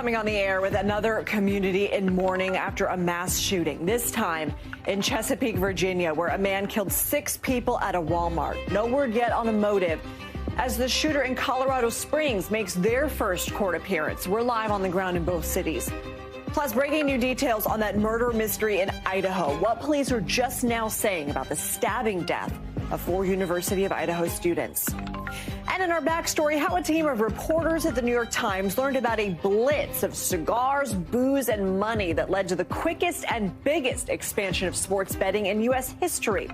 coming on the air with another community in mourning after a mass shooting, this time in Chesapeake, Virginia, where a man killed 6 people at a Walmart. No word yet on the motive, as the shooter in Colorado Springs makes their first court appearance. We're live on the ground in both cities. Plus, breaking new details on that murder mystery in Idaho. What police are just now saying about the stabbing death of 4 University of Idaho students. And in our backstory, how a team of reporters at the New York Times learned about a blitz of cigars, booze, and money that led to the quickest and biggest expansion of sports betting in U.S. history.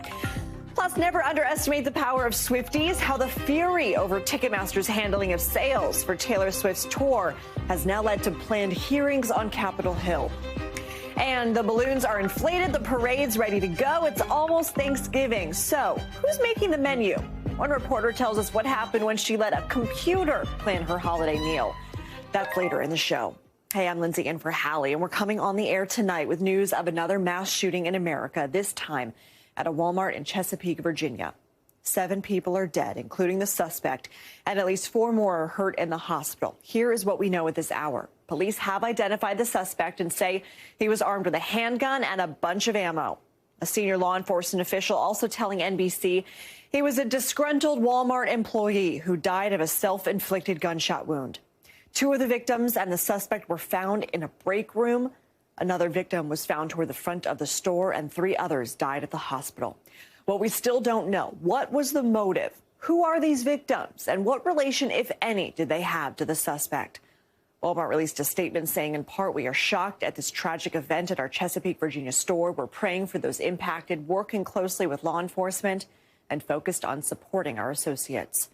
Plus, never underestimate the power of Swifties, how the fury over Ticketmaster's handling of sales for Taylor Swift's tour has now led to planned hearings on Capitol Hill. And the balloons are inflated, the parade's ready to go. It's almost Thanksgiving. So, who's making the menu? One reporter tells us what happened when she let a computer plan her holiday meal. That's later in the show. Hey, I'm Lindsay in for Hallie, and we're coming on the air tonight with news of another mass shooting in America, this time at a Walmart in Chesapeake, Virginia. 7 people are dead, including the suspect, and at least 4 more are hurt in the hospital. Here is what we know at this hour. Police have identified the suspect and say he was armed with a handgun and a bunch of ammo. A senior law enforcement official also telling NBC he was a disgruntled Walmart employee who died of a self-inflicted gunshot wound. 2 of the victims and the suspect were found in a break room. Another victim was found toward the front of the store, and 3 others died at the hospital. What we still don't know, what was the motive? Who are these victims? And what relation, if any, did they have to the suspect? Walmart released a statement saying, in part, we are shocked at this tragic event at our Chesapeake, Virginia store. We're praying for those impacted, working closely with law enforcement, and focused on supporting our associates.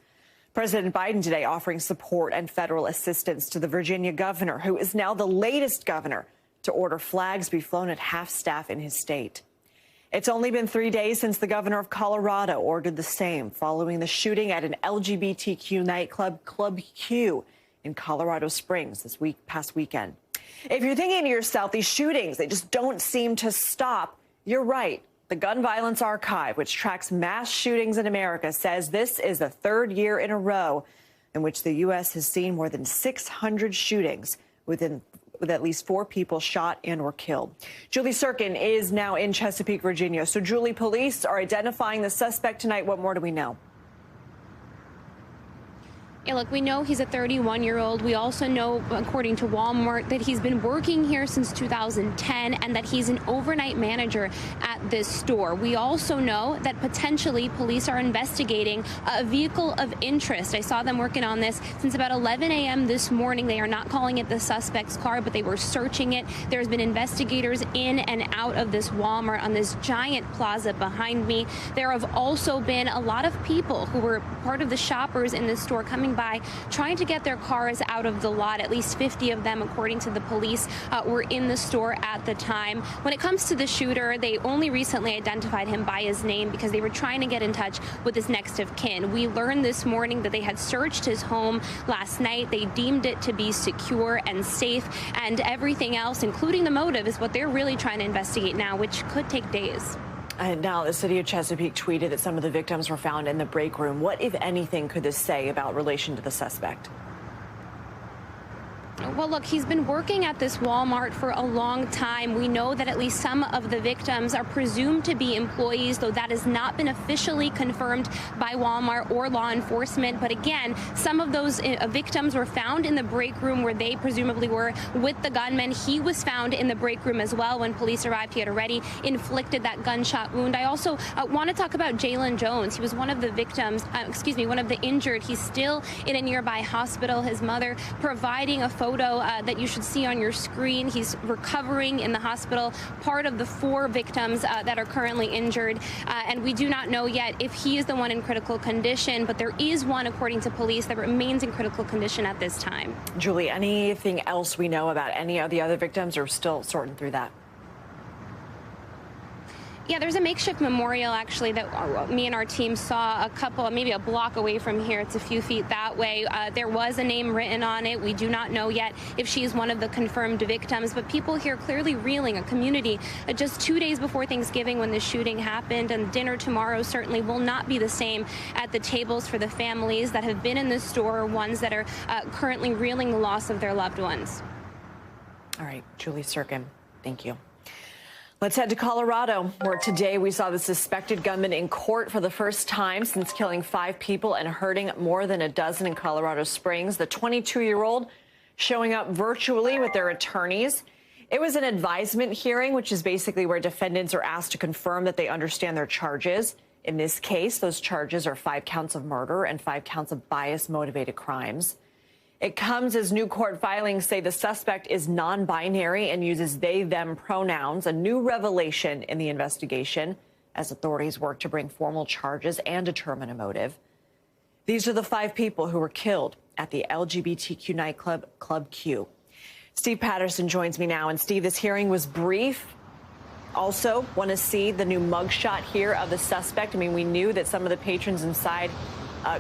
President Biden today offering support and federal assistance to the Virginia governor, who is now the latest governor to order flags be flown at half staff in his state. It's only been 3 days since the governor of Colorado ordered the same following the shooting at an LGBTQ nightclub, Club Q, in Colorado Springs this past weekend. If you're thinking to yourself, these shootings, they just don't seem to stop, you're right. The Gun Violence Archive, which tracks mass shootings in America, says this is the 3rd year in a row in which the U.S. has seen more than 600 shootings with at least 4 people shot and or killed. Julie Sirkin is now in Chesapeake, Virginia. So, Julie, police are identifying the suspect tonight. What more do we know? Yeah, look, we know he's a 31-year-old. We also know, according to Walmart, that he's been working here since 2010 and that he's an overnight manager at this store. We also know that potentially police are investigating a vehicle of interest. I saw them working on this since about 11 a.m. this morning. They are not calling it the suspect's car, but they were searching it. There's been investigators in and out of this Walmart on this giant plaza behind me. There have also been a lot of people who were part of the shoppers in this store coming by trying to get their cars out of the lot. At least 50 of them, according to the police, were in the store at the time. When it comes to the shooter, they only recently identified him by his name because they were trying to get in touch with his next of kin. We learned this morning that they had searched his home last night. They deemed it to be secure and safe, and everything else, including the motive, is what they're really trying to investigate now, which could take days. And now the city of Chesapeake tweeted that some of the victims were found in the break room. What, if anything, could this say about relation to the suspect? Well, look, he's been working at this Walmart for a long time. We know that at least some of the victims are presumed to be employees, though that has not been officially confirmed by Walmart or law enforcement. But again, some of those victims were found in the break room where they presumably were with the gunman. He was found in the break room as well. When police arrived, he had already inflicted that gunshot wound. I also want to talk about Jalen Jones. He was one of the victims, one of the injured. He's still in a nearby hospital. His mother providing a photo that you should see on your screen. He's recovering in the hospital, part of the 4 victims that are currently injured. And we do not know yet if he is the one in critical condition, but there is one, according to police, that remains in critical condition at this time. Julie, anything else we know about any of the other victims, or still sorting through that? Yeah, there's a makeshift memorial, actually, that me and our team saw maybe a block away from here. It's a few feet that way. There was a name written on it. We do not know yet if she's one of the confirmed victims, but people here clearly reeling, a community just 2 days before Thanksgiving when the shooting happened, and dinner tomorrow certainly will not be the same at the tables for the families that have been in the store, ones that are currently reeling the loss of their loved ones. All right, Julie Sirkin, thank you. Let's head to Colorado, where today we saw the suspected gunman in court for the first time since killing 5 people and hurting more than a dozen in Colorado Springs. The 22-year-old showing up virtually with their attorneys. It was an advisement hearing, which is basically where defendants are asked to confirm that they understand their charges. In this case, those charges are 5 counts of murder and 5 counts of bias-motivated crimes. It comes as new court filings say the suspect is non-binary and uses they-them pronouns, a new revelation in the investigation as authorities work to bring formal charges and determine a motive. These are the 5 people who were killed at the LGBTQ nightclub Club Q. Steve Patterson joins me now. And Steve, this hearing was brief. Also, want to see the new mugshot here of the suspect. I mean, we knew that some of the patrons inside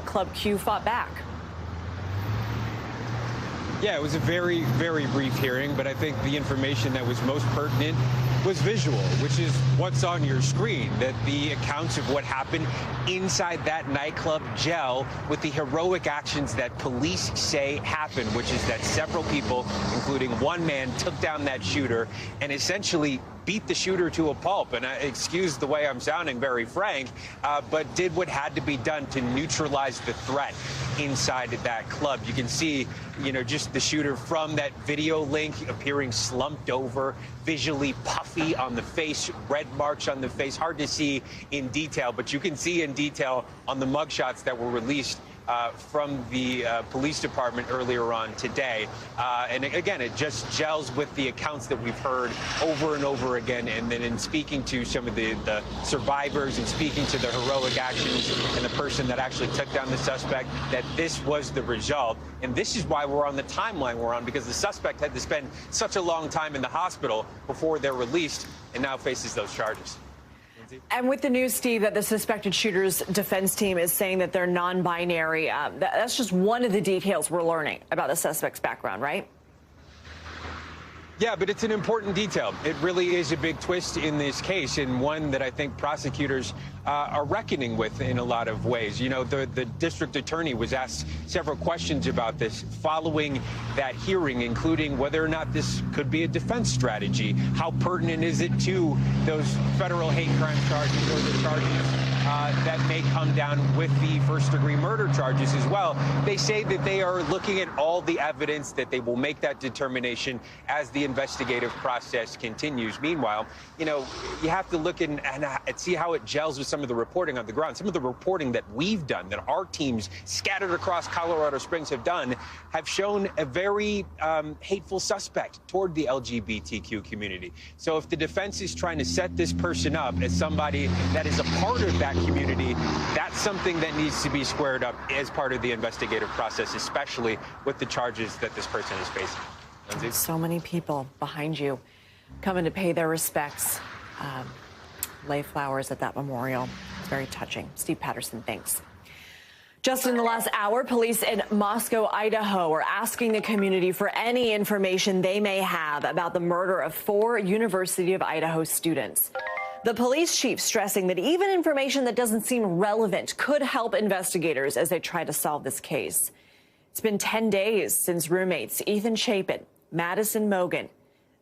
Club Q fought back. Yeah, it was a very, very brief hearing, but I think the information that was most pertinent was visual, which is what's on your screen, that the accounts of what happened inside that nightclub gel with the heroic actions that police say happened, which is that several people, including one man, took down that shooter and essentially beat the shooter to a pulp. And excuse the way I'm sounding, very frank, but did what had to be done to neutralize the threat inside that club. You can see, just the shooter from that video link appearing slumped over, visually puffy on the face, red marks on the face. Hard to see in detail, but you can see in detail on the mugshots that were released from the police department earlier on today. And again, it just gels with the accounts that we've heard over and over again. And then in speaking to some of the survivors and speaking to the heroic actions and the person that actually took down the suspect, that this was the result. And this is why we're on the timeline we're on, because the suspect had to spend such a long time in the hospital before they're released and now faces those charges. And with the news, Steve, that the suspected shooter's defense team is saying that they're non-binary, that's just one of the details we're learning about the suspect's background, right? Yeah, but it's an important detail. It really is a big twist in this case, and one that I think prosecutors are reckoning with in a lot of ways. The district attorney was asked several questions about this following that hearing, including whether or not this could be a defense strategy. How pertinent is it to those federal hate crime charges or the charges that may come down with the first-degree murder charges as well? They say that they are looking at all the evidence, that they will make that determination as the investigative process continues. Meanwhile, you have to look and see how it gels with some of the reporting on the ground. Some of the reporting that we've done, that our teams scattered across Colorado Springs have done, have shown a very hateful suspect toward the LGBTQ community. So if the defense is trying to set this person up as somebody that is a part of that community, that's something that needs to be squared up as part of the investigative process, especially with the charges that this person is facing. Lindsay? So many people behind you coming to pay their respects, lay flowers at that memorial. It's very touching. Steve Patterson, thanks. Just in the last hour, police in Moscow, Idaho, are asking the community for any information they may have about the murder of 4 University of Idaho students. The police chief stressing that even information that doesn't seem relevant could help investigators as they try to solve this case. It's been 10 days since roommates Ethan Chapin, Madison Mogan,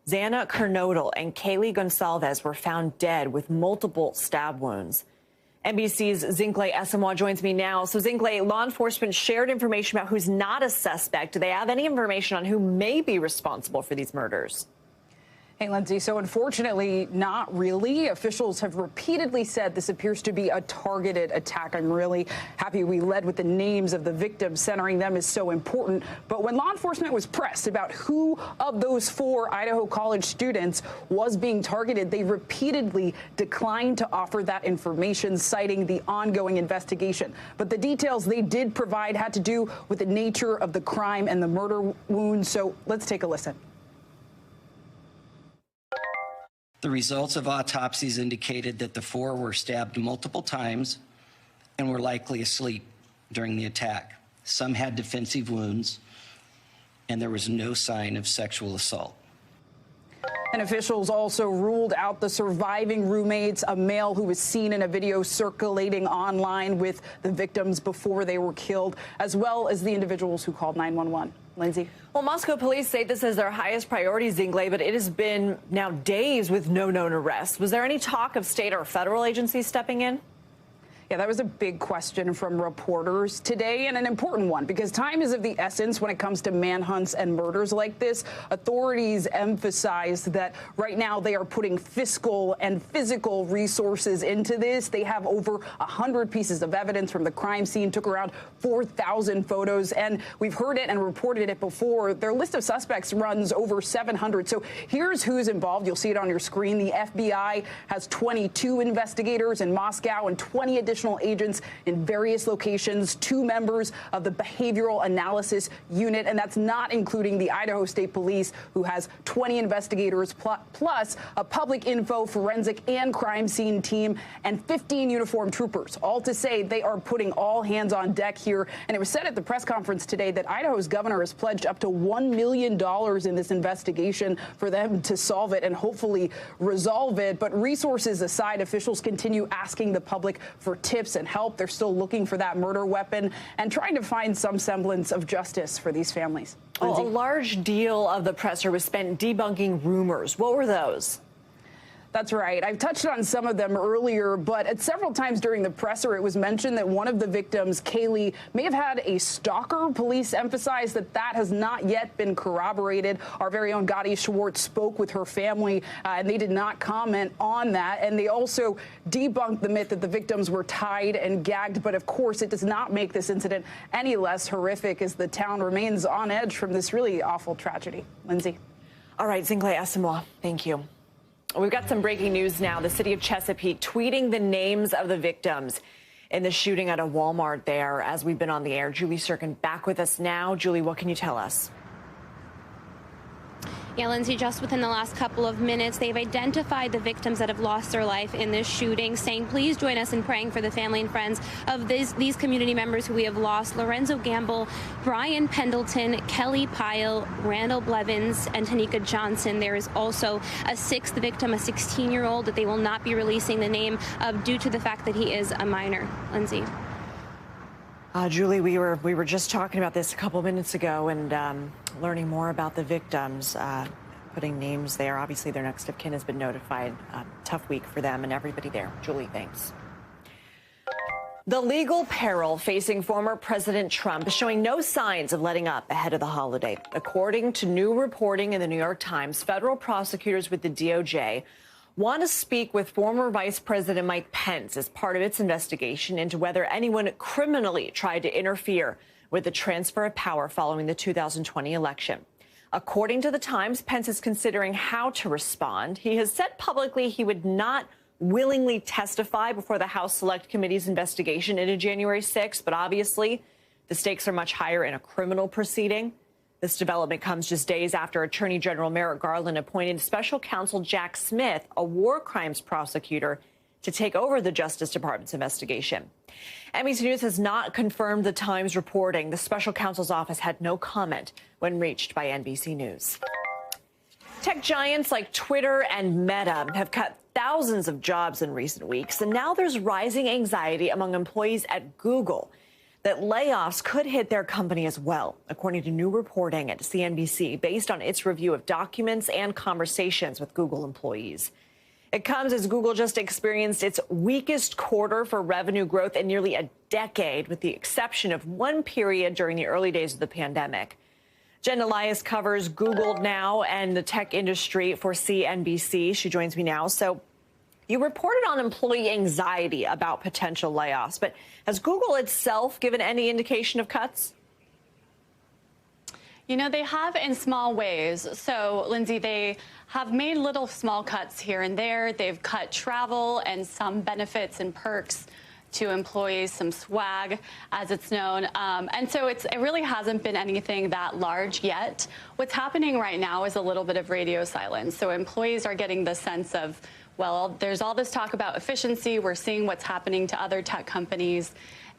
Xana Kernodle, and Kaylee Gonsalves were found dead with multiple stab wounds. NBC's Zincle Esamoah joins me now. So, Zincle, law enforcement shared information about who's not a suspect. Do they have any information on who may be responsible for these murders? Hey, Lindsay, so unfortunately, not really. Officials have repeatedly said this appears to be a targeted attack. I'm really happy we led with the names of the victims. Centering them is so important. But when law enforcement was pressed about who of those 4 Idaho College students was being targeted, they repeatedly declined to offer that information, citing the ongoing investigation. But the details they did provide had to do with the nature of the crime and the murder wounds. So let's take a listen. The results of autopsies indicated that the 4 were stabbed multiple times and were likely asleep during the attack. Some had defensive wounds, and there was no sign of sexual assault. And officials also ruled out the surviving roommates, a male who was seen in a video circulating online with the victims before they were killed, as well as the individuals who called 911. Lindsay. Well, Moscow police say this is their highest priority, Zingle, but it has been now days with no known arrests. Was there any talk of state or federal agencies stepping in? Yeah, that was a big question from reporters today, and an important one, because time is of the essence when it comes to manhunts and murders like this. Authorities emphasized that right now they are putting fiscal and physical resources into this. They have over 100 pieces of evidence from the crime scene, took around 4,000 photos, and we've heard it and reported it before. Their list of suspects runs over 700. So here's who's involved. You'll see it on your screen. The FBI has 22 investigators in Moscow and 20 additional agents in various locations, 2 members of the behavioral analysis unit, and that's not including the Idaho State Police, who has 20 investigators plus a public info, forensic, and crime scene team and 15 uniformed troopers, all to say they are putting all hands on deck here. And it was said at the press conference today that Idaho's governor has pledged up to $1 million in this investigation for them to solve it and hopefully resolve it. But resources aside, officials continue asking the public for tips and help. They're still looking for that murder weapon and trying to find some semblance of justice for these families. Well, a large deal of the presser was spent debunking rumors. What were those? That's right. I've touched on some of them earlier, but at several times during the presser, it was mentioned that one of the victims, Hallie, may have had a stalker. Police emphasized that that has not yet been corroborated. Our very own Gotti Schwartz spoke with her family, and they did not comment on that. And they also debunked the myth that the victims were tied and gagged. But of course, it does not make this incident any less horrific as the town remains on edge from this really awful tragedy. Lindsay. All right, Zingle Asamoah, thank you. We've got some breaking news now. The city of Chesapeake tweeting the names of the victims in the shooting at a Walmart there as we've been on the air. Julie Sirkin back with us now. Julie, what can you tell us? Yeah, Lindsay, just within the last couple of minutes, they've identified the victims that have lost their life in this shooting, saying, please join us in praying for the family and friends of these community members who we have lost: Lorenzo Gamble, Brian Pendleton, Kelly Pyle, Randall Blevins, and Tanika Johnson. There is also a 6th victim, a 16-year-old, that they will not be releasing the name of due to the fact that he is a minor. Lindsay. Julie, we were just talking about this a couple minutes ago and learning more about the victims, putting names there. Obviously, their next of kin has been notified. Tough week for them and everybody there. Julie, thanks. The legal peril facing former President Trump is showing no signs of letting up ahead of the holiday. According to new reporting in the New York Times, federal prosecutors with the DOJ want to speak with former Vice President Mike Pence as part of its investigation into whether anyone criminally tried to interfere with the transfer of power following the 2020 election. According to the Times, Pence is considering how to respond. He has said publicly he would not willingly testify before the House Select Committee's investigation into January 6th, but obviously the stakes are much higher in a criminal proceeding. This development comes just days after Attorney General Merrick Garland appointed Special Counsel Jack Smith, a war crimes prosecutor, to take over the Justice Department's investigation. NBC News has not confirmed the Times reporting. The special counsel's office had no comment when reached by NBC News. Tech giants like Twitter and Meta have cut thousands of jobs in recent weeks, and now there's rising anxiety among employees at Google that layoffs could hit their company as well, according to new reporting at CNBC based on its review of documents and conversations with Google employees. It comes as Google just experienced its weakest quarter for revenue growth in nearly a decade, with the exception of one period during the early days of the pandemic. Jen Elias covers Google now and the tech industry for CNBC. She joins me now. So you reported on employee anxiety about potential layoffs, but has Google itself given any indication of cuts? You know, they have in small ways. So, Lindsay, they have made little small cuts here and there. They've cut travel and some benefits and perks to employees, some swag, as it's known. And so it really hasn't been anything that large yet. What's happening right now is a little bit of radio silence. So employees are getting the sense of, well, there's all this talk about efficiency. We're seeing what's happening to other tech companies.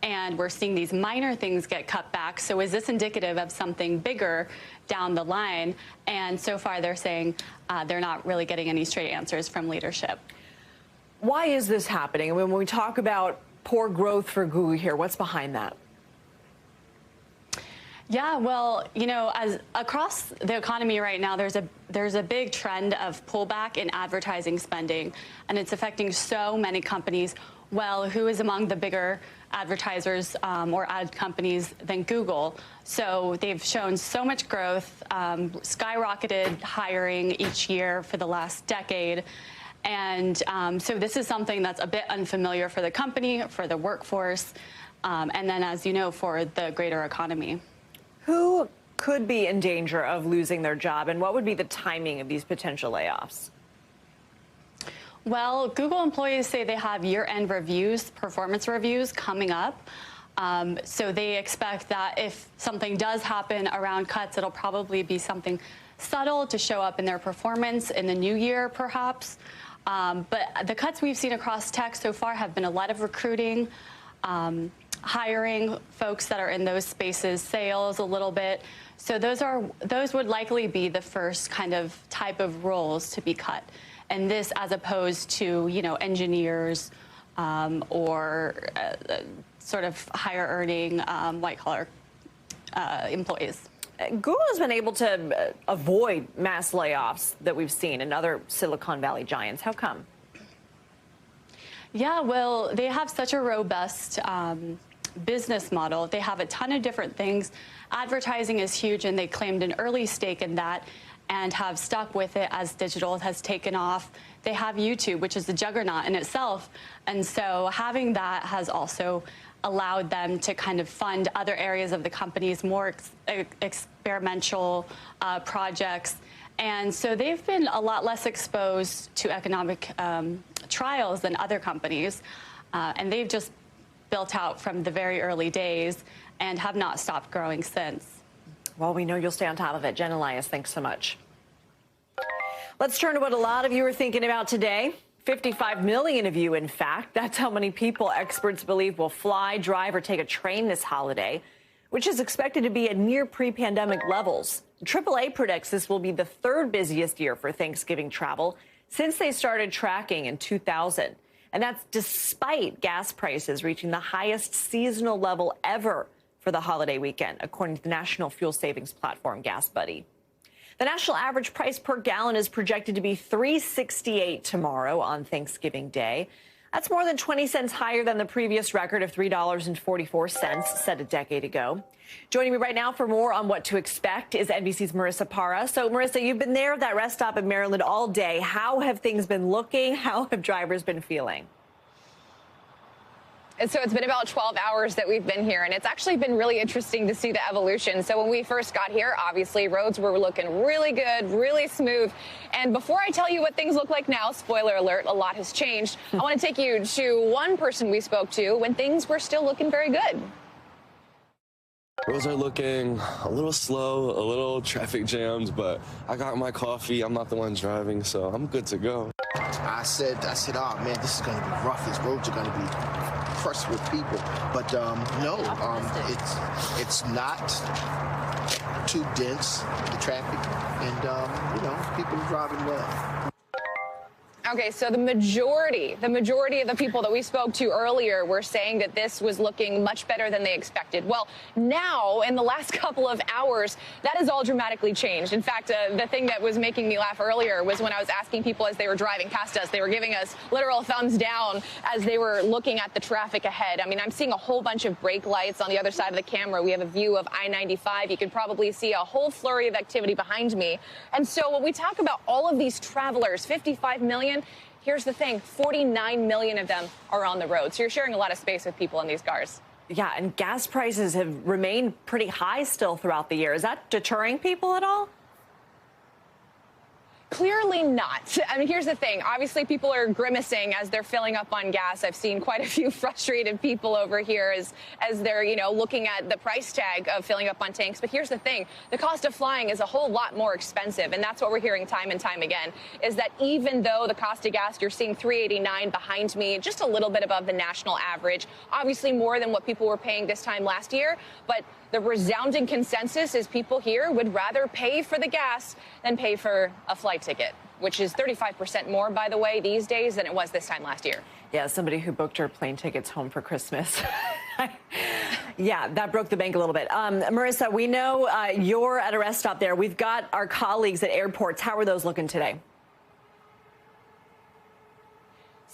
and we're seeing these minor things get cut back. So is this indicative of something bigger down the line? And so far they're saying they're not really getting any straight answers from leadership. Why is this happening? I mean, when we talk about poor growth for Google here, what's behind that? Yeah, well, you know, as across the economy right now, there's a big trend of pullback in advertising spending, and it's affecting so many companies. Well, who is among the bigger advertisers or ad companies than Google? So they've shown so much growth, skyrocketed hiring each year for the last decade. And so this is something that's a bit unfamiliar for the company, for the workforce, and then, as you know, for the greater economy. Who could be in danger of losing their job, and what would be the timing of these potential layoffs? Well, Google employees say they have year-end reviews, performance reviews coming up. So they expect that if something does happen around cuts, it'll probably be something subtle to show up in their performance in the new year, perhaps. But the cuts we've seen across tech so far have been a lot of recruiting, hiring folks that are in those spaces, sales a little bit. So those would likely be the first kind of type of roles to be cut. And this as opposed to, you know, engineers or sort of higher earning white collar employees. Google has been able to avoid mass layoffs that we've seen in other Silicon Valley giants. How come? Yeah, well, they have such a robust business model. They have a ton of different things. Advertising is huge, and they claimed an early stake in that and have stuck with it as digital has taken off. They have YouTube, which is a juggernaut in itself. And so having that has also allowed them to kind of fund other areas of the company's more experimental projects. And so they've been a lot less exposed to economic trials than other companies. And they've just built out from the very early days and have not stopped growing since. Well, we know you'll stay on top of it. Jen Elias, thanks so much. Let's turn to what a lot of you are thinking about today. 55 million of you, in fact. That's how many people experts believe will fly, drive, or take a train this holiday, which is expected to be at near pre-pandemic levels. AAA predicts this will be the third busiest year for Thanksgiving travel since they started tracking in 2000. And that's despite gas prices reaching the highest seasonal level ever for the holiday weekend, according to the national fuel savings platform Gas Buddy. The national average price per gallon is projected to be $3.68 tomorrow on Thanksgiving Day. That's more than 20 cents higher than the previous record of $3.44 set a decade ago. Joining me right now for more on what to expect is NBC's Marissa Parra. So, Marissa, you've been there at that rest stop in Maryland all day. How have things been looking? How have drivers been feeling? And so it's been about 12 hours that we've been here, and it's actually been really interesting to see the evolution. So when we first got here, obviously, roads were looking really good, really smooth. And before I tell you what things look like now, spoiler alert, a lot has changed. I want to take you to one person we spoke to when things were still looking very good. Roads are looking a little slow, a little traffic jammed, but I got my coffee. I'm not the one driving, so I'm good to go. I said, oh man, this is going to be rough. These roads are going to be pressed with people. But no, it's not too dense, the traffic, and you know, people are driving well. Okay, so the majority of the people that we spoke to earlier were saying that this was looking much better than they expected. Well, now, in the last couple of hours, that has all dramatically changed. In fact, the thing that was making me laugh earlier was when I was asking people as they were driving past us, they were giving us literal thumbs down as they were looking at the traffic ahead. I mean, I'm seeing a whole bunch of brake lights on the other side of the camera. We have a view of I-95. You can probably see a whole flurry of activity behind me. And so when we talk about all of these travelers, 55 million, here's the thing, 49 million of them are on the road. So you're sharing a lot of space with people in these cars. Yeah, and gas prices have remained pretty high still throughout the year. Is that deterring people at all? Clearly not. I mean, here's the thing. Obviously, people are grimacing as they're filling up on gas. I've seen quite a few frustrated people over here as they're, looking at the price tag of filling up on tanks. But here's the thing. The cost of flying is a whole lot more expensive. And that's what we're hearing time and time again, is that even though the cost of gas, you're seeing $3.89 behind me, just a little bit above the national average, obviously more than what people were paying this time last year. But the resounding consensus is people here would rather pay for the gas than pay for a flight ticket, which is 35% more, by the way, these days than it was this time last year. Yeah, somebody who booked her plane tickets home for Christmas. Yeah, that broke the bank a little bit. Marissa, we know you're at a rest stop there. We've got our colleagues at airports. How are those looking today?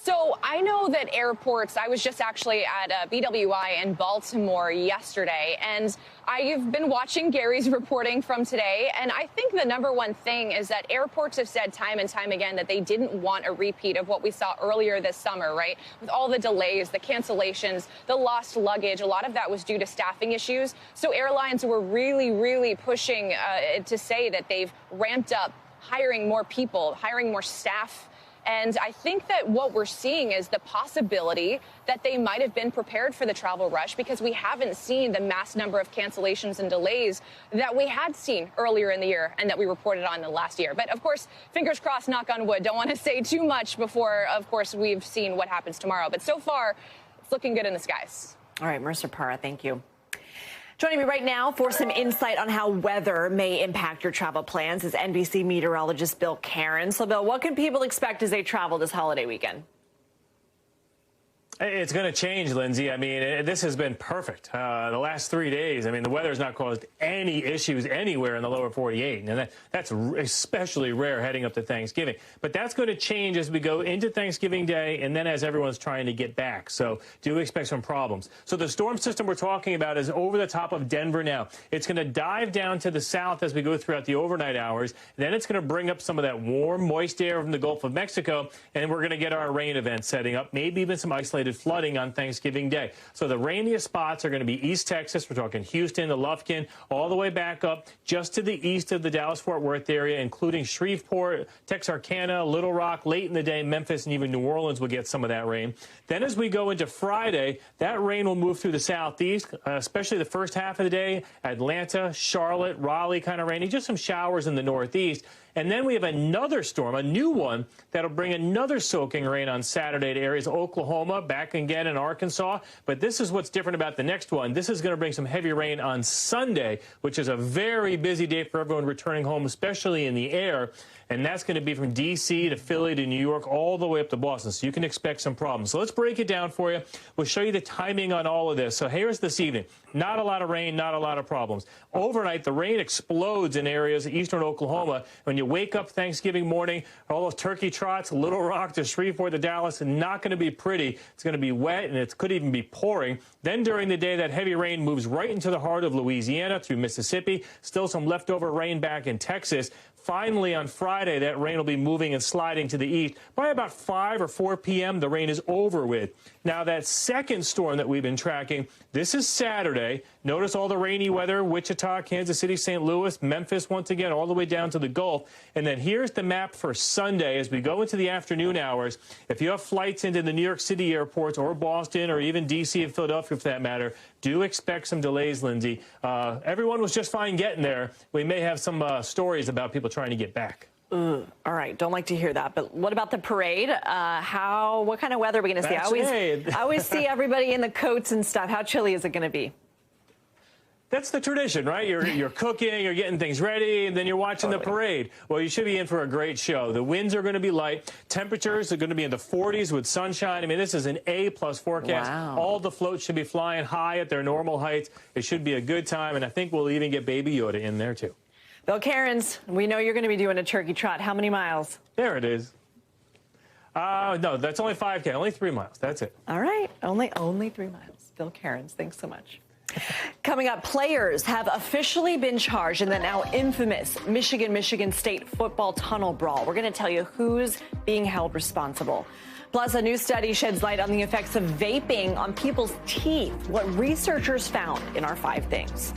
So I know that airports, I was just actually at BWI in Baltimore yesterday, and I've been watching Gary's reporting from today, and I think the number one thing is that airports have said time and time again that they didn't want a repeat of what we saw earlier this summer, right? With all the delays, the cancellations, the lost luggage, a lot of that was due to staffing issues. So airlines were really, really pushing to say that they've ramped up hiring more people, hiring more staff. And I think that what we're seeing is the possibility that they might have been prepared for the travel rush, because we haven't seen the mass number of cancellations and delays that we had seen earlier in the year and that we reported on the last year. But of course, fingers crossed, knock on wood. Don't want to say too much before, of course, we've seen what happens tomorrow. But so far, it's looking good in the skies. All right, Marissa Parra, thank you. Joining me right now for some insight on how weather may impact your travel plans is NBC meteorologist Bill Cairns. So, Bill, what can people expect as they travel this holiday weekend? It's going to change, Lindsay. I mean, this has been perfect. The last 3 days, I mean, the weather has not caused any issues anywhere in the lower 48. And that's especially rare heading up to Thanksgiving. But that's going to change as we go into Thanksgiving Day and then as everyone's trying to get back. So do expect some problems. So the storm system we're talking about is over the top of Denver now. It's going to dive down to the south as we go throughout the overnight hours. Then it's going to bring up some of that warm, moist air from the Gulf of Mexico. And we're going to get our rain event setting up, maybe even some isolated flooding on Thanksgiving Day. So the rainiest spots are going to be East Texas. We're talking Houston, the Lufkin, all the way back up just to the east of the Dallas-Fort Worth area, including Shreveport, Texarkana, Little Rock. Late in the day, Memphis and even New Orleans will get some of that rain. Then as we go into Friday, that rain will move through the southeast, especially the first half of the day. Atlanta, Charlotte, Raleigh kind of rainy, just some showers in the northeast. And then we have another storm, a new one, that'll bring another soaking rain on Saturday to areas of Oklahoma, back again in Arkansas. But this is what's different about the next one. This is going to bring some heavy rain on Sunday, which is a very busy day for everyone returning home, especially in the air. And that's going to be from D.C. to Philly to New York, all the way up to Boston. So you can expect some problems. So let's break it down for you. We'll show you the timing on all of this. So here's this evening. Not a lot of rain, not a lot of problems. Overnight, the rain explodes in areas of eastern Oklahoma. When you wake up Thanksgiving morning, all those turkey trots, Little Rock to Shreveport to Dallas, not going to be pretty. It's going to be wet, and it could even be pouring. Then during the day, that heavy rain moves right into the heart of Louisiana through Mississippi. Still some leftover rain back in Texas. Finally, on Friday, that rain will be moving and sliding to the east. By about 5 or 4 p.m., the rain is over with. Now, that second storm that we've been tracking, this is Saturday. Notice all the rainy weather, Wichita, Kansas City, St. Louis, Memphis, once again, all the way down to the Gulf. And then here's the map for Sunday as we go into the afternoon hours. If you have flights into the New York City airports or Boston or even D.C. and Philadelphia, for that matter, do expect some delays, Lindsay. Everyone was just fine getting there. We may have some stories about people trying to get back. All right, don't like to hear that. But what about the parade? What kind of weather are we going to see? I always see everybody in the coats and stuff. How chilly is it going to be? That's the tradition, right? You're cooking, you're getting things ready, and then you're watching the parade. Well, you should be in for a great show. The winds are going to be light. Temperatures are going to be in the 40s with sunshine. I mean, this is an A-plus forecast. Wow. All the floats should be flying high at their normal heights. It should be a good time, and I think we'll even get Baby Yoda in there, too. Bill Cairns, we know you're going to be doing a turkey trot. How many miles? There it is. No, that's only 5K, only 3 miles. That's it. All right, only 3 miles. Bill Cairns, thanks so much. Coming up, players have officially been charged in the now infamous Michigan State football tunnel brawl. We're going to tell you who's being held responsible. Plus, a new study sheds light on the effects of vaping on people's teeth, what researchers found in our 5 things.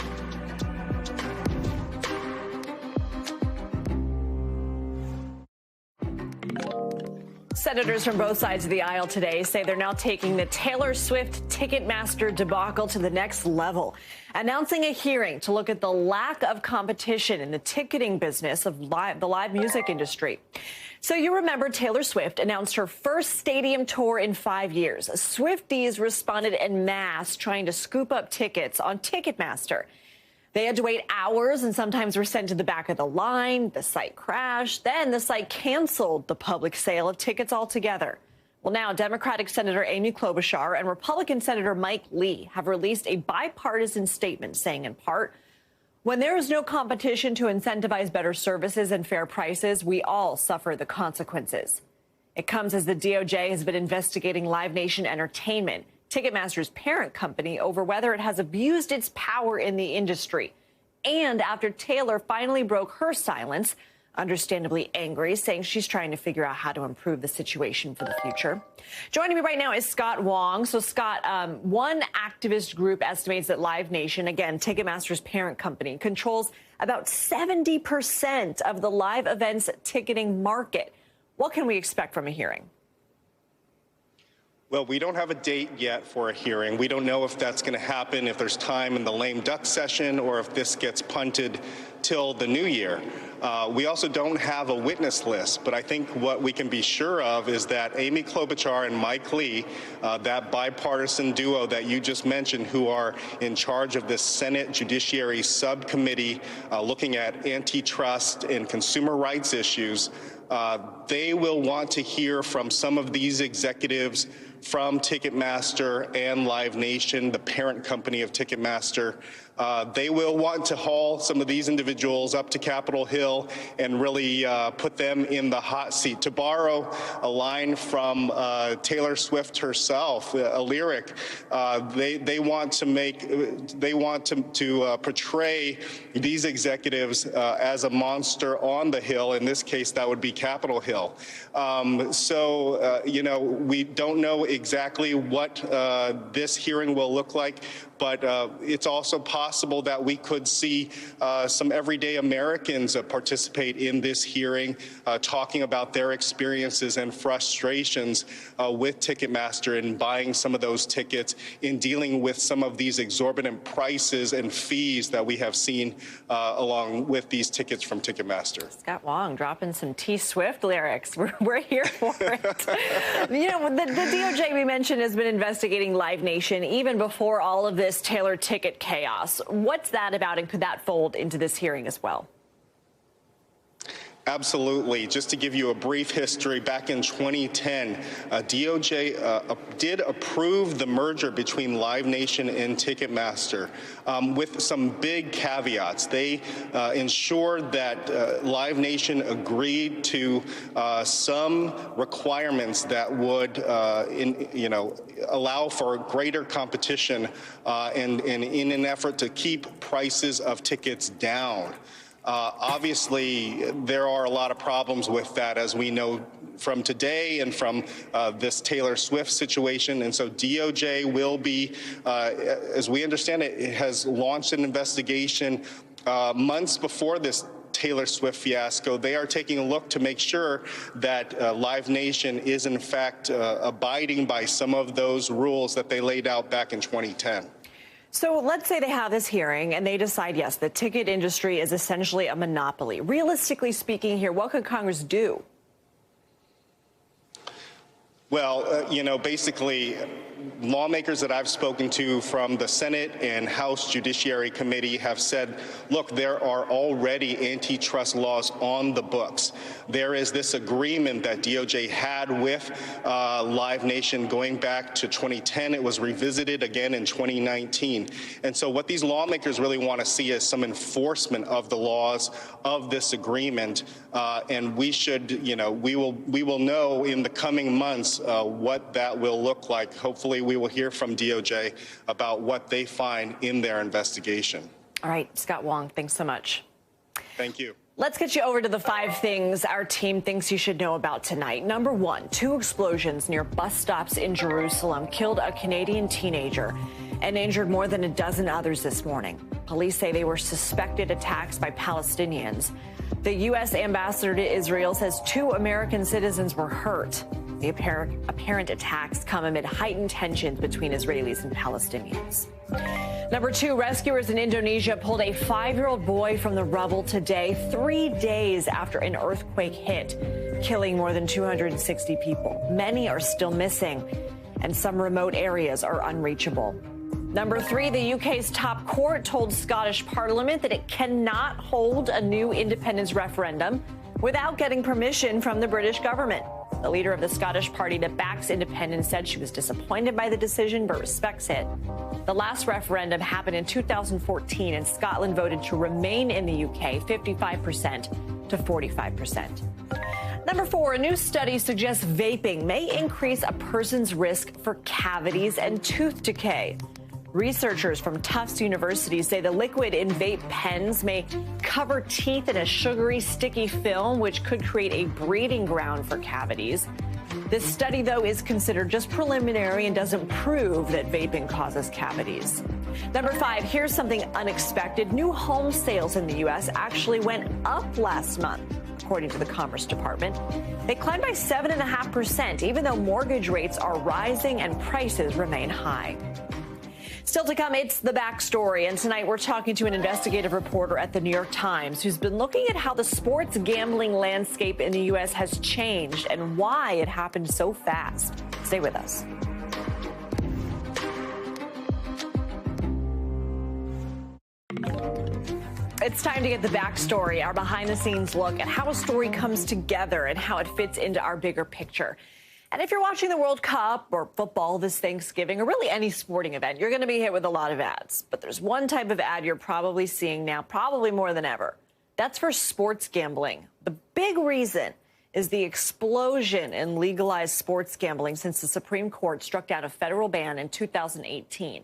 Senators from both sides of the aisle today say they're now taking the Taylor Swift Ticketmaster debacle to the next level, announcing a hearing to look at the lack of competition in the ticketing business of the live music industry. So you remember Taylor Swift announced her first stadium tour in 5 years. Swifties responded en masse trying to scoop up tickets on Ticketmaster. They had to wait hours and sometimes were sent to the back of the line. The site crashed. Then the site canceled the public sale of tickets altogether. Well, now Democratic Senator Amy Klobuchar and Republican Senator Mike Lee have released a bipartisan statement saying, in part, when there is no competition to incentivize better services and fair prices, we all suffer the consequences. It comes as the DOJ has been investigating Live Nation Entertainment, Ticketmaster's parent company, over whether it has abused its power in the industry. And after Taylor finally broke her silence, understandably angry, saying she's trying to figure out how to improve the situation for the future. Joining me right now is Scott Wong. So, Scott, one activist group estimates that Live Nation, again, Ticketmaster's parent company, controls about 70% of the live events ticketing market. What can we expect from a hearing? Well, we don't have a date yet for a hearing. We don't know if that's going to happen, if there's time in the lame duck session, or if this gets punted till the new year. We also don't have a witness list, but I think what we can be sure of is that Amy Klobuchar and Mike Lee, that bipartisan duo that you just mentioned, who are in charge of this Senate Judiciary Subcommittee looking at antitrust and consumer rights issues, they will want to hear from some of these executives from Ticketmaster and Live Nation, the parent company of Ticketmaster. They will want to haul some of these individuals up to Capitol Hill and really put them in the hot seat. To borrow a line from Taylor Swift herself, a lyric, they want to portray these executives as a monster on the Hill. In this case, that would be Capitol Hill. You know, we don't know exactly what this hearing will look like, but it's also possible that we could see some everyday Americans participate in this hearing, talking about their experiences and frustrations with Ticketmaster in buying some of those tickets, in dealing with some of these exorbitant prices and fees that we have seen along with these tickets from Ticketmaster. Scott Wong dropping some T-Swift lyrics. We're here for it. You know, the DOJ we mentioned has been investigating Live Nation even before all of this Taylor ticket chaos. What's that about, and could that fold into this hearing as well? Absolutely. Just to give you a brief history, back in 2010, DOJ did approve the merger between Live Nation and Ticketmaster with some big caveats. They ensured that Live Nation agreed to some requirements that would, allow for greater competition and in an effort to keep prices of tickets down. Obviously, there are a lot of problems with that, as we know from today and from this Taylor Swift situation. And so DOJ will be, as we understand it, it has launched an investigation months before this Taylor Swift fiasco. They are taking a look to make sure that Live Nation is, in fact, abiding by some of those rules that they laid out back in 2010. So let's say they have this hearing and they decide, yes, the ticket industry is essentially a monopoly. Realistically speaking here, what could Congress do? Well, basically, lawmakers that I've spoken to from the Senate and House Judiciary Committee have said, look, there are already antitrust laws on the books. There is this agreement that DOJ had with Live Nation going back to 2010. It was revisited again in 2019. And so what these lawmakers really want to see is some enforcement of the laws of this agreement. And we should, we will know in the coming months what that will look like. Hopefully we will hear from DOJ about what they find in their investigation. All right, Scott Wong, thanks so much. Thank you. Let's get you over to the 5 things our team thinks you should know about tonight. Number 1, 2 explosions near bus stops in Jerusalem killed a Canadian teenager and injured more than a dozen others this morning. Police say they were suspected attacks by Palestinians. The U.S. ambassador to Israel says 2 American citizens were hurt. The apparent attacks come amid heightened tensions between Israelis and Palestinians. Number 2, rescuers in Indonesia pulled a 5-year-old boy from the rubble today, 3 days after an earthquake hit, killing more than 260 people. Many are still missing, and some remote areas are unreachable. Number 3, the UK's top court told Scottish Parliament that it cannot hold a new independence referendum without getting permission from the British government. The leader of the Scottish party that backs independence said she was disappointed by the decision but respects it. The last referendum happened in 2014, and Scotland voted to remain in the UK 55% to 45%. Number 4, a new study suggests vaping may increase a person's risk for cavities and tooth decay. Researchers from Tufts University say the liquid in vape pens may cover teeth in a sugary, sticky film, which could create a breeding ground for cavities. This study, though, is considered just preliminary and doesn't prove that vaping causes cavities. Number 5, here's something unexpected. New home sales in the U.S. actually went up last month, according to the Commerce Department. They climbed by 7.5%, even though mortgage rates are rising and prices remain high. Still to come, it's the backstory, and tonight we're talking to an investigative reporter at the New York Times who's been looking at how the sports gambling landscape in the U.S. has changed and why it happened so fast. Stay with us. It's time to get the backstory, our behind-the-scenes look at how a story comes together and how it fits into our bigger picture. And if you're watching the World Cup or football this Thanksgiving, or really any sporting event, you're going to be hit with a lot of ads. But there's one type of ad you're probably seeing now, probably more than ever. That's for sports gambling. The big reason is the explosion in legalized sports gambling since the Supreme Court struck down a federal ban in 2018,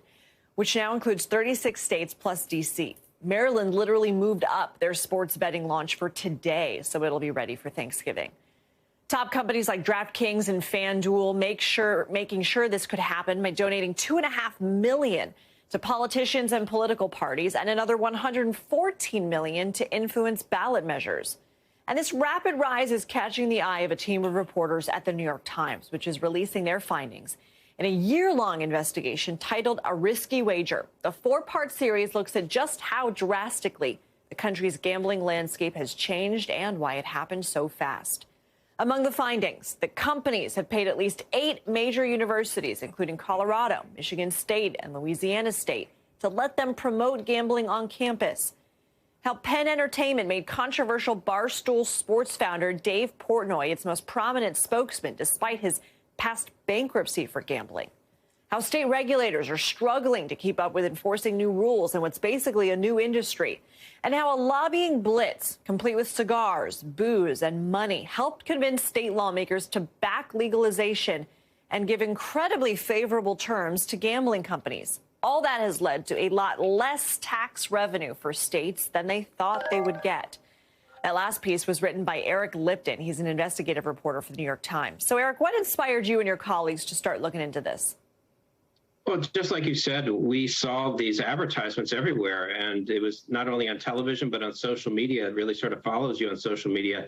which now includes 36 states plus D.C. Maryland literally moved up their sports betting launch for today, so it'll be ready for Thanksgiving. Top companies like DraftKings and FanDuel making sure this could happen by donating $2.5 million to politicians and political parties and another $114 million to influence ballot measures. And this rapid rise is catching the eye of a team of reporters at the New York Times, which is releasing their findings in a year-long investigation titled A Risky Wager. The 4-part series looks at just how drastically the country's gambling landscape has changed and why it happened so fast. Among the findings, the companies have paid at least 8 major universities, including Colorado, Michigan State, and Louisiana State, to let them promote gambling on campus. How Penn Entertainment made controversial Barstool Sports founder Dave Portnoy its most prominent spokesman, despite his past bankruptcy for gambling. How state regulators are struggling to keep up with enforcing new rules in what's basically a new industry. And how a lobbying blitz, complete with cigars, booze, and money, helped convince state lawmakers to back legalization and give incredibly favorable terms to gambling companies. All that has led to a lot less tax revenue for states than they thought they would get. That last piece was written by Eric Lipton. He's an investigative reporter for the New York Times. So, Eric, what inspired you and your colleagues to start looking into this? Well, just like you said, we saw these advertisements everywhere, and it was not only on television, but on social media. It really sort of follows you on social media.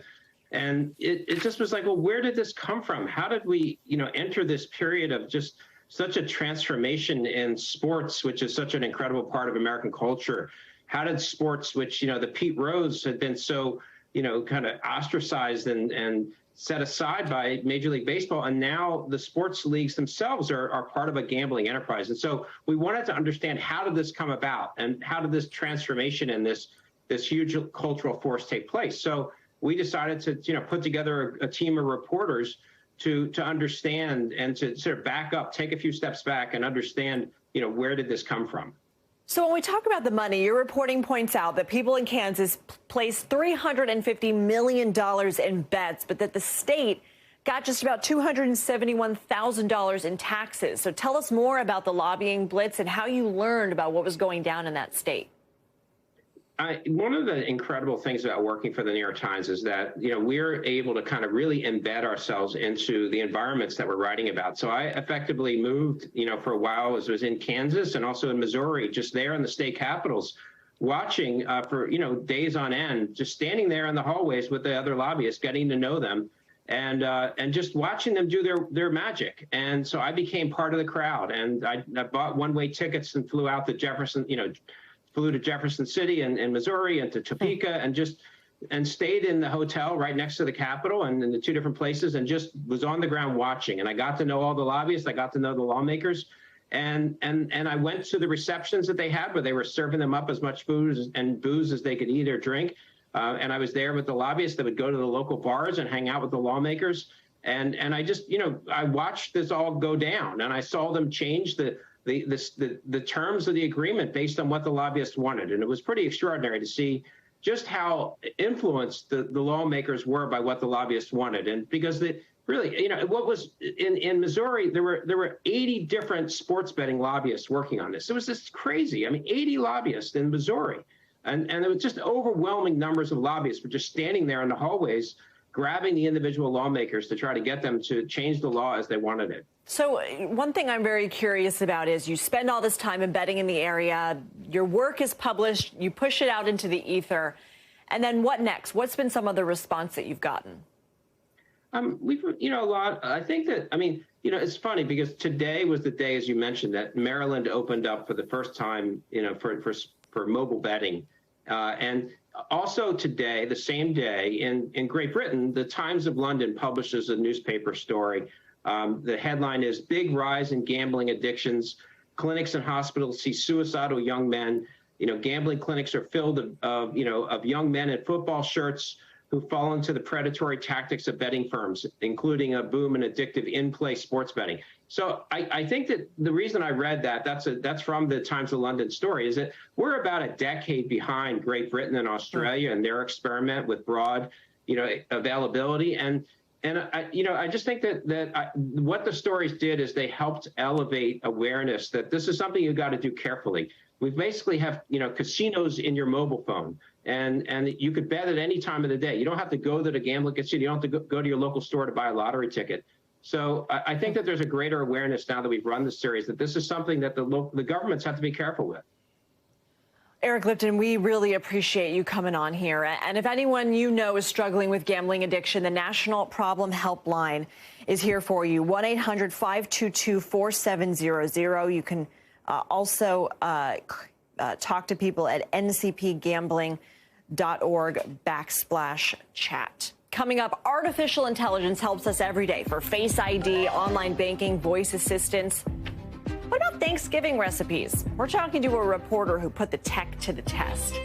And it just was like, well, where did this come from? How did we, enter this period of just such a transformation in sports, which is such an incredible part of American culture? How did sports, which, the Pete Rose had been so, kind of ostracized and set aside by Major League Baseball, and now the sports leagues themselves are part of a gambling enterprise. And so we wanted to understand, how did this come about, and how did this transformation and this huge cultural force take place? So we decided to put together a team of reporters to understand and to sort of back up, take a few steps back, and understand where did this come from. So when we talk about the money, your reporting points out that people in Kansas placed $350 million in bets, but that the state got just about $271,000 in taxes. So tell us more about the lobbying blitz and how you learned about what was going down in that state. One of the incredible things about working for the New York Times is that, we're able to kind of really embed ourselves into the environments that we're writing about. So I effectively moved, for a while, as was in Kansas and also in Missouri, just there in the state capitals, watching for, days on end, just standing there in the hallways with the other lobbyists, getting to know them, and just watching them do their magic. And so I became part of the crowd, and I bought one-way tickets and flew out to Jefferson, flew to Jefferson City in Missouri and to Topeka and stayed in the hotel right next to the Capitol and in the two different places and just was on the ground watching. And I got to know all the lobbyists. I got to know the lawmakers. And I went to the receptions that they had where they were serving them up as much food and booze as they could eat or drink. And I was there with the lobbyists that would go to the local bars and hang out with the lawmakers. And I just, I watched this all go down, and I saw them change the terms of the agreement based on what the lobbyists wanted. And it was pretty extraordinary to see just how influenced the lawmakers were by what the lobbyists wanted. And because really, what was in Missouri, there were 80 different sports betting lobbyists working on this. It was just crazy. I mean, 80 lobbyists in Missouri. And there was just overwhelming numbers of lobbyists were just standing there in the hallways, grabbing the individual lawmakers to try to get them to change the law as they wanted it. So one thing I'm very curious about is you spend all this time embedding in the area, your work is published, you push it out into the ether, and then what next? What's been some of the response that you've gotten? We've, a lot. I think that, it's funny because today was the day, as you mentioned, that Maryland opened up for the first time, for mobile betting. And also today, the same day, in Great Britain, the Times of London publishes a newspaper story. The headline is "Big Rise in Gambling Addictions. Clinics and hospitals see suicidal young men." Gambling clinics are filled of young men in football shirts who fall into the predatory tactics of betting firms, including a boom in addictive in-play sports betting. So I think that the reason I read that's from the Times of London story, is that we're about a decade behind Great Britain and Australia and their experiment with broad, availability. And I just think that what the stories did is they helped elevate awareness that this is something you've got to do carefully. We basically have, casinos in your mobile phone, and you could bet at any time of the day. You don't have to go to the gambling casino. You don't have to go to your local store to buy a lottery ticket. So I think that there's a greater awareness now that we've run the series that this is something that the governments have to be careful with. Eric Lipton, we really appreciate you coming on here. And if anyone is struggling with gambling addiction, the National Problem Helpline is here for you. 1-800-522-4700. You can also talk to people at ncpgambling.org/chat. Coming up, artificial intelligence helps us every day for Face ID, online banking, voice assistance. What about Thanksgiving recipes? We're talking to a reporter who put the tech to the test.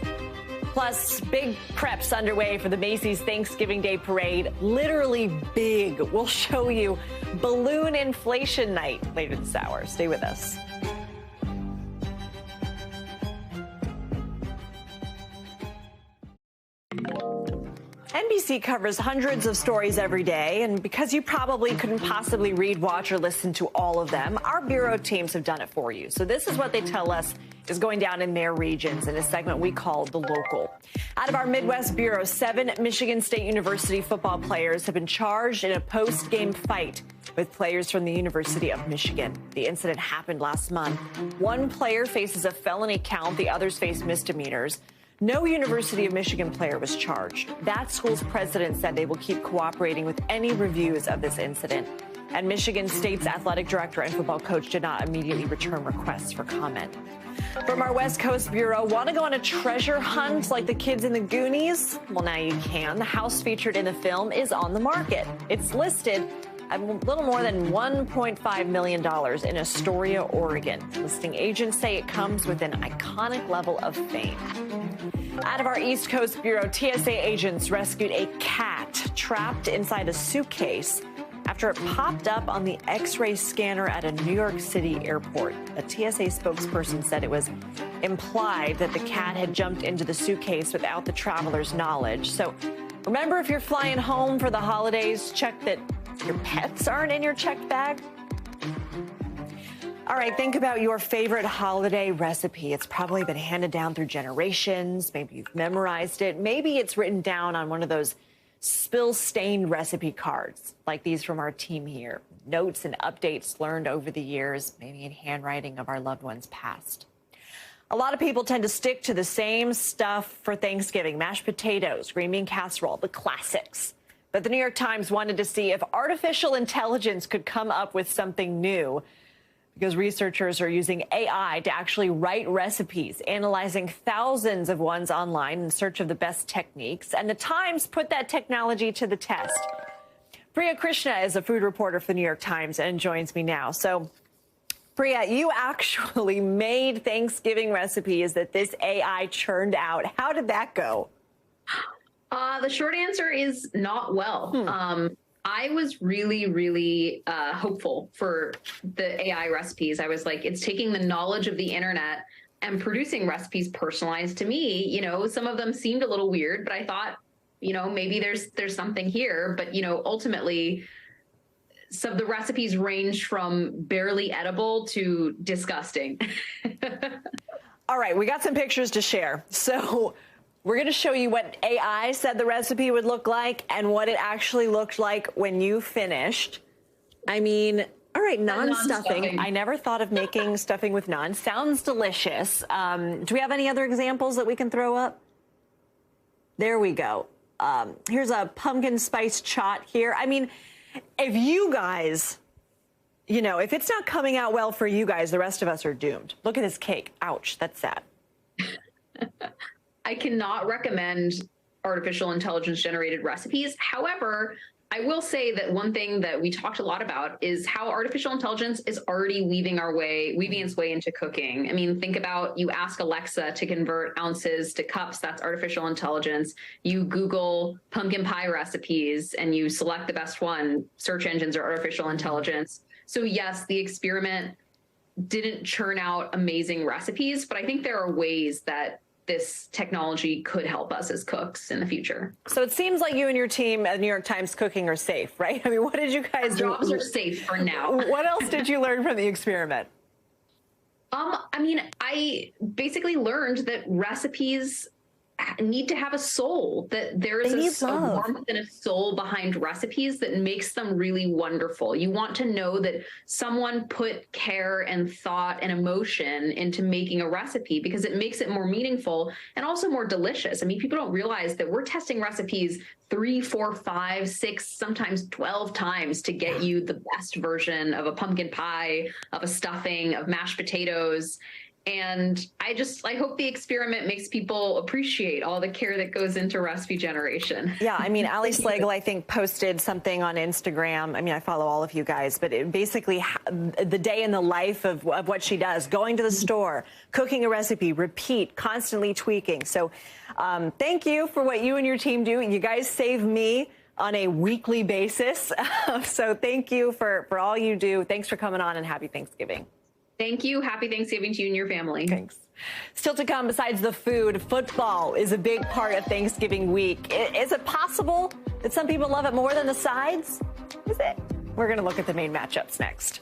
Plus, big preps underway for the Macy's Thanksgiving Day Parade. Literally big. We'll show you balloon inflation night later this hour. Stay with us. NBC covers hundreds of stories every day, and because you probably couldn't possibly read, watch, or listen to all of them, our bureau teams have done it for you. So this is what they tell us is going down in their regions in a segment we call The Local. Out of our Midwest bureau, 7 Michigan State University football players have been charged in a post-game fight with players from the University of Michigan. The incident happened last month. One player faces a felony count, the others face misdemeanors. No University of Michigan player was charged. That school's president said they will keep cooperating with any reviews of this incident. And Michigan State's athletic director and football coach did not immediately return requests for comment. From our West Coast bureau, want to go on a treasure hunt like the kids in the Goonies? Well, now you can. The house featured in the film is on the market. It's listed at a little more than $1.5 million in Astoria, Oregon. Listing agents say it comes with an iconic level of fame. Out of our East Coast bureau, TSA agents rescued a cat trapped inside a suitcase after it popped up on the X-ray scanner at a New York City airport. A TSA spokesperson said it was implied that the cat had jumped into the suitcase without the traveler's knowledge. So remember, if you're flying home for the holidays, check that your pets aren't in your checked bag. All right, think about your favorite holiday recipe. It's probably been handed down through generations. Maybe you've memorized it. Maybe it's written down on one of those spill-stained recipe cards, like these from our team here. Notes and updates learned over the years, maybe in handwriting of our loved ones past. A lot of people tend to stick to the same stuff for Thanksgiving. Mashed potatoes, green bean casserole, the classics. But the New York Times wanted to see if artificial intelligence could come up with something new, because researchers are using AI to actually write recipes, analyzing thousands of ones online in search of the best techniques. And the Times put that technology to the test. Priya Krishna is a food reporter for the New York Times and joins me now. So, Priya, you actually made Thanksgiving recipes that this AI churned out. How did that go? The short answer is not well. I was really hopeful for the AI recipes. I was like, it's taking the knowledge of the internet and producing recipes personalized to me. You know, some of them seemed a little weird, but I thought, you know, maybe there's something here. But, you know, ultimately, some of the recipes range from barely edible to disgusting. All right, we got some pictures to share. So we're going to show you what AI said the recipe would look like and what it actually looked like when you finished. I mean, all right, non-stuffing. I never thought of making stuffing with naan. Sounds delicious. Do we have any other examples that we can throw up? There we go. Here's a pumpkin spice chaat here. I mean, if you guys, you know, if it's not coming out well for you guys, the rest of us are doomed. Look at this cake. Ouch, that's sad. I cannot recommend artificial intelligence generated recipes. However, I will say that one thing that we talked a lot about is how artificial intelligence is already weaving its way into cooking. I mean, think about, you ask Alexa to convert ounces to cups, that's artificial intelligence. You Google pumpkin pie recipes and you select the best one, search engines are artificial intelligence. So yes, the experiment didn't churn out amazing recipes, but I think there are ways that this technology could help us as cooks in the future. So it seems like you and your team at New York Times Cooking are safe, right? I mean, what did you guys do? Our jobs are safe for now. What else did you learn from the experiment? I mean, I basically learned that recipes need to have a soul, that there is a warmth and a soul behind recipes that makes them really wonderful. You want to know that someone put care and thought and emotion into making a recipe because it makes it more meaningful and also more delicious. I mean, people don't realize that we're testing recipes 3, 4, 5, 6, sometimes 12 times to get you the best version of a pumpkin pie, of a stuffing, of mashed potatoes. And I hope the experiment makes people appreciate all the care that goes into recipe generation. Yeah, I mean, Ali Slagle, I think, posted something on Instagram. I mean, I follow all of you guys, but it basically the day in the life of what she does, going to the store, cooking a recipe, repeat, constantly tweaking. So thank you for what you and your team do. You guys save me on a weekly basis. So thank you for all you do. Thanks for coming on, and happy Thanksgiving. Thank you. Happy Thanksgiving to you and your family. Thanks. Still to come, besides the food, football is a big part of Thanksgiving week. Is it possible that some people love it more than the sides? Is it? We're going to look at the main matchups next.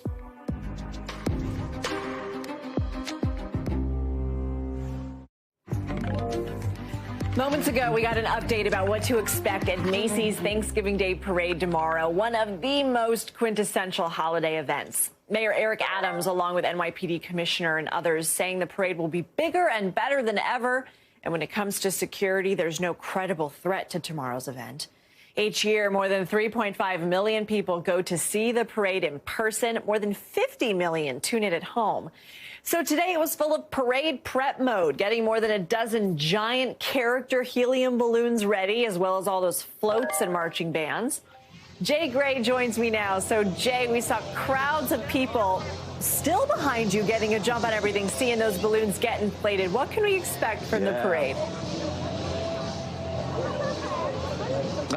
Moments ago, we got an update about what to expect at Macy's Thanksgiving Day Parade tomorrow, one of the most quintessential holiday events. Mayor Eric Adams, along with NYPD Commissioner and others, saying the parade will be bigger and better than ever. And when it comes to security, there's no credible threat to tomorrow's event. Each year, more than 3.5 million people go to see the parade in person. More than 50 million tune in at home. So today it was full of parade prep mode, getting more than a dozen giant character helium balloons ready, as well as all those floats and marching bands. Jay Gray joins me now. So, Jay, we saw crowds of people still behind you getting a jump on everything, seeing those balloons get inflated. What can we expect from the parade?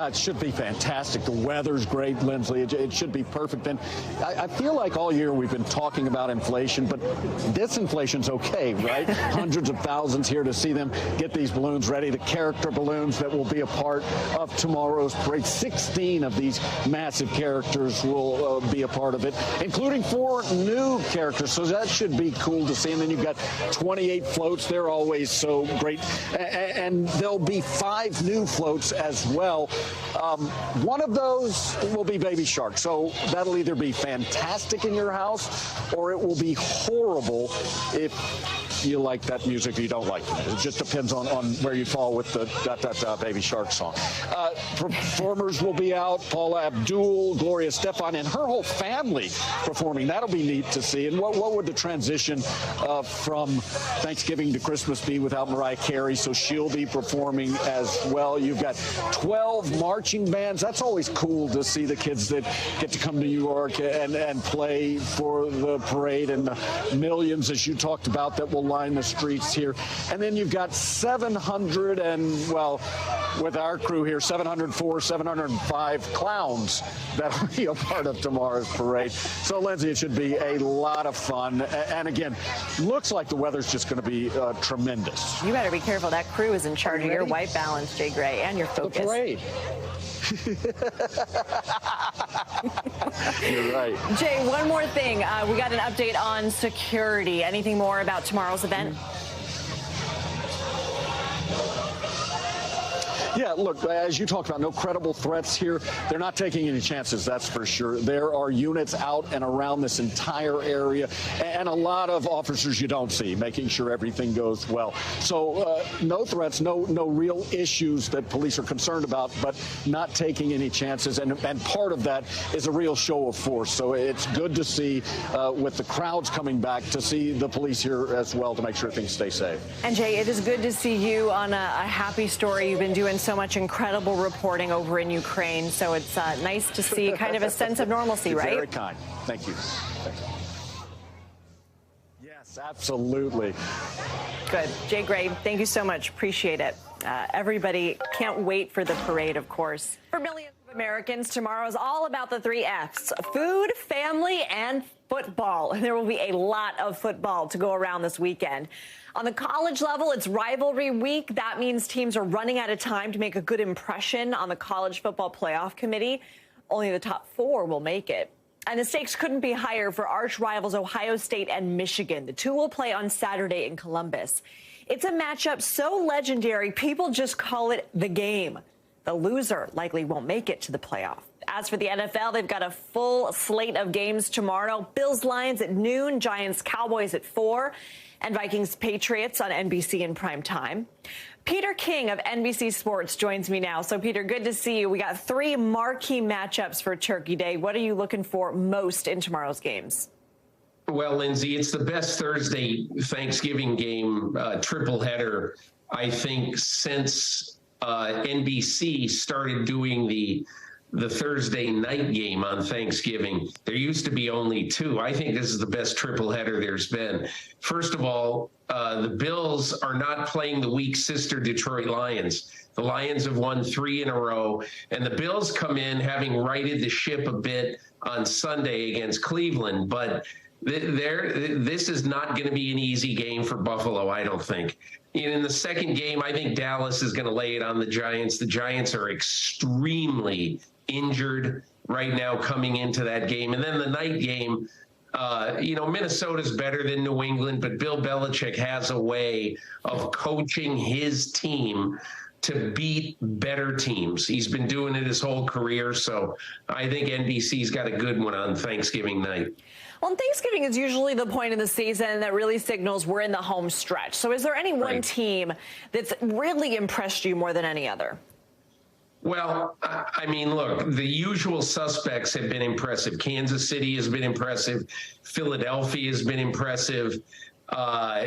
It should be fantastic. The weather's great, Lindsley. It should be perfect. And I feel like all year we've been talking about inflation, but disinflation's okay, right? Hundreds of thousands here to see them get these balloons ready, the character balloons that will be a part of tomorrow's parade. 16 of these massive characters will be a part of it, including 4 new characters. So that should be cool to see. And then you've got 28 floats. They're always so great. And there'll be 5 new floats as well. One of those will be Baby Shark. So that'll either be fantastic in your house or it will be horrible if you like that music or you don't like it. It just depends on where you fall with the Baby Shark song. Performers will be out. Paula Abdul, Gloria Estefan, and her whole family performing. That'll be neat to see. And what would the transition from Thanksgiving to Christmas be without Mariah Carey? So she'll be performing as well. You've got 12 marching bands. That's always cool to see the kids that get to come to New York and play for the parade, and the millions, as you talked about, that will line the streets here. And then you've got 700 and, well, with our crew here, 704, 705 clowns that'll be a part of tomorrow's parade. So, Lindsay, it should be a lot of fun. And again, looks like the weather's just going to be tremendous. You better be careful. That crew is in charge of your white balance, Jay Gray, and your focus. The parade. You're right. Jay, one more thing. We got an update on security. Anything more about tomorrow's event? Yeah, look, as you talked about, no credible threats here. They're not taking any chances, that's for sure. There are units out and around this entire area, and a lot of officers you don't see, making sure everything goes well. So no threats, no real issues that police are concerned about, but not taking any chances. And part of that is a real show of force. So it's good to see, with the crowds coming back, to see the police here as well to make sure things stay safe. And Jay, it is good to see you on a happy story. You've been doing so much incredible reporting over in Ukraine, so it's nice to see kind of a sense of normalcy, right? Very kind. Thank you. Thank you. Yes, absolutely. Good. Jay Gray, thank you so much. Appreciate it. Everybody can't wait for the parade, of course. For millions of Americans, tomorrow is all about the 3 Fs: food, family, and football. There will be a lot of football to go around this weekend. On the college level, it's rivalry week. That means teams are running out of time to make a good impression on the College Football Playoff Committee. Only the top 4 will make it. And the stakes couldn't be higher for arch rivals Ohio State and Michigan. The two will play on Saturday in Columbus. It's a matchup so legendary, people just call it the game. The loser likely won't make it to the playoff. As for the NFL, they've got a full slate of games tomorrow. Bills-Lions at noon, Giants-Cowboys at 4, and Vikings-Patriots on NBC in prime time. Peter King of NBC Sports joins me now. So, Peter, good to see you. We got 3 marquee matchups for Turkey Day. What are you looking for most in tomorrow's games? Well, Lindsay, it's the best Thursday Thanksgiving game triple header, I think, since NBC started doing the Thursday night game on Thanksgiving. There used to be only 2. I think this is the best triple header there's been. First of all, the Bills are not playing the weak sister Detroit Lions. The Lions have won 3 in a row, and the Bills come in having righted the ship a bit on Sunday against Cleveland, but this is not going to be an easy game for Buffalo, I don't think. In the second game, I think Dallas is going to lay it on the Giants. The Giants are extremely injured right now coming into that game. And then the night game, Minnesota's better than New England, but Bill Belichick has a way of coaching his team to beat better teams. He's been doing it his whole career, so I think NBC's got a good one on Thanksgiving night. Well, Thanksgiving is usually the point in the season that really signals we're in the home stretch. So is there any one team that's really impressed you more than any other? Well, I mean, look, the usual suspects have been impressive. Kansas City has been impressive. Philadelphia has been impressive. But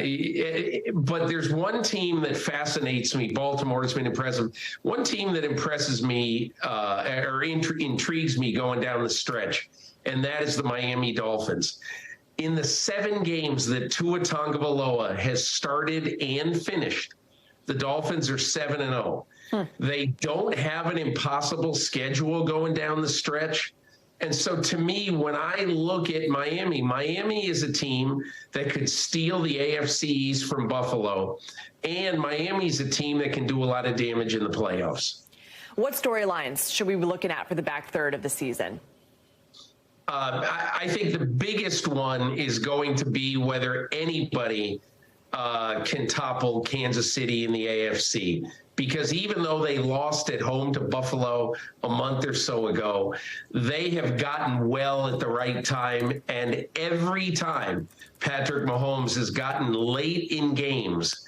there's one team that fascinates me. Baltimore has been impressive. One team that impresses me or intrigues me going down the stretch, and that is the Miami Dolphins. In the 7 games that Tua Tagovailoa has started and finished, the Dolphins are 7-0. They don't have an impossible schedule going down the stretch. And so to me, when I look at Miami is a team that could steal the AFC East from Buffalo. And Miami's a team that can do a lot of damage in the playoffs. What storylines should we be looking at for the back third of the season? I think the biggest one is going to be whether anybody can topple Kansas City in the AFC. because even though they lost at home to Buffalo a month or so ago, they have gotten well at the right time. And every time Patrick Mahomes has gotten late in games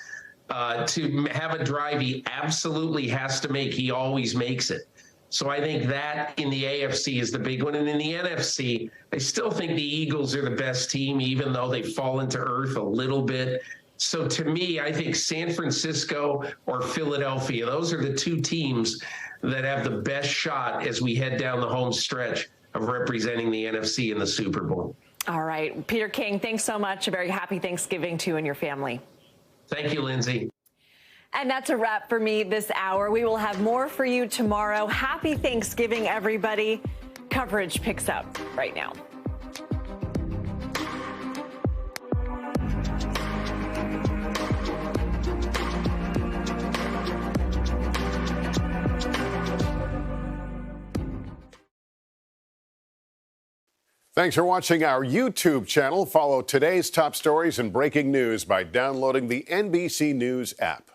to have a drive he absolutely has to make, he always makes it. So I think that in the AFC is the big one. And in the NFC, I still think the Eagles are the best team, even though they've fallen to earth a little bit. So to me, I think San Francisco or Philadelphia, those are the two teams that have the best shot as we head down the home stretch of representing the NFC in the Super Bowl. All right. Peter King, thanks so much. A very happy Thanksgiving to you and your family. Thank you, Lindsay. And that's a wrap for me this hour. We will have more for you tomorrow. Happy Thanksgiving, everybody. Coverage picks up right now. Thanks for watching our YouTube channel. Follow today's top stories and breaking news by downloading the NBC News app.